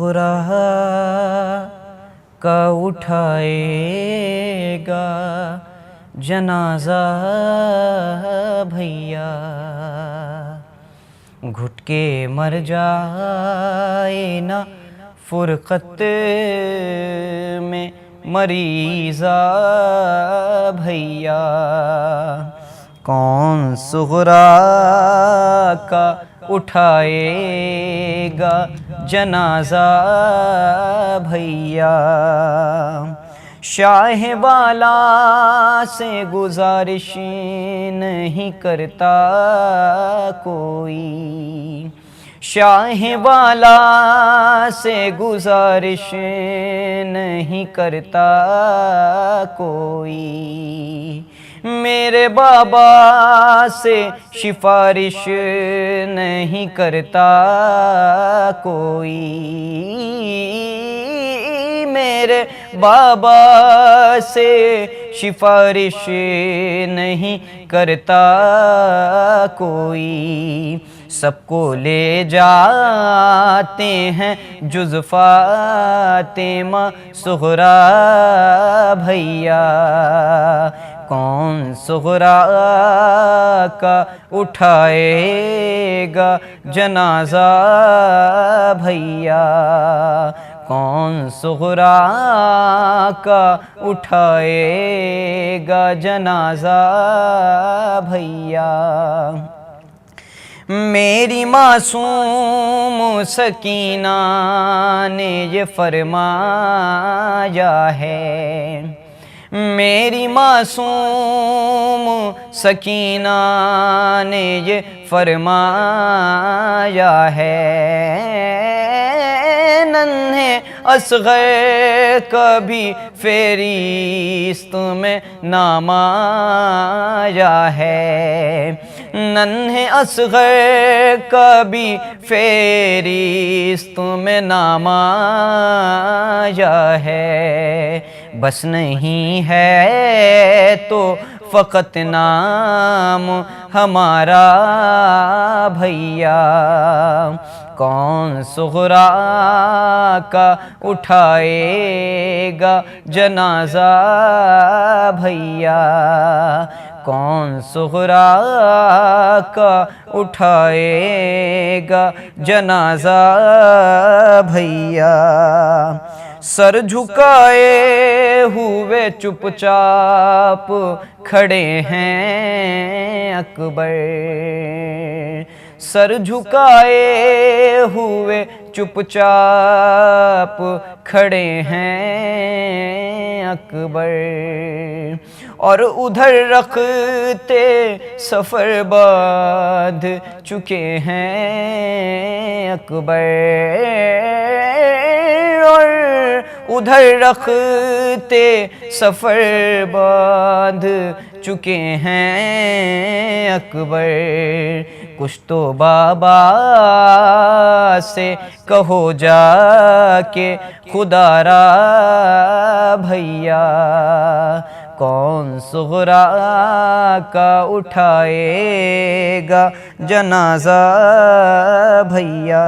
सुगरा का उठाएगा जनाजा भैया, घुट के मर जाए ना फुरकत में मरीज़ा भैया। कौन सुगरा का उठाएगा जनाजा भैया। शाह वाला से गुजारिश नहीं करता कोई, शाह वाला से गुजारिश नहीं करता कोई। मेरे बाबा से सिफारिश नहीं करता कोई, मेरे बाबा से सिफारिश नहीं करता कोई। सबको ले जाते हैं जुज़ फ़ातिमा सुगरा भैया। कौन सुगरा का उठाएगा जनाजा भैया। कौन सुगरा का उठाएगा जनाजा भैया। मेरी मासूम सकीना ने ये फरमाया है, मेरी मासूम सकीना ने ये फरमाया है। नन्हे असग़र कभी फेरिस्त में नाम आया है, नन्हे असग़र कभी फेरिस्त में नाम आया है। बस नहीं है तो फ़क़त नाम हमारा भैया। कौन सुगरा का उठाएगा जनाजा भैया। कौन सुगरा का उठाएगा जनाजा भैया। सर झुकाए हुए चुपचाप खड़े हैं अकबर, सर झुकाए हुए चुपचाप खड़े हैं अकबर। और उधर रखते सफ़र बांध चुके हैं अकबर, और उधर रखते सफ़र बांध चुके हैं अकबर। कुछ तो बाबा से कहो जाके खुदारा भैया। कौन सुगरा का उठाएगा जनाजा भैया।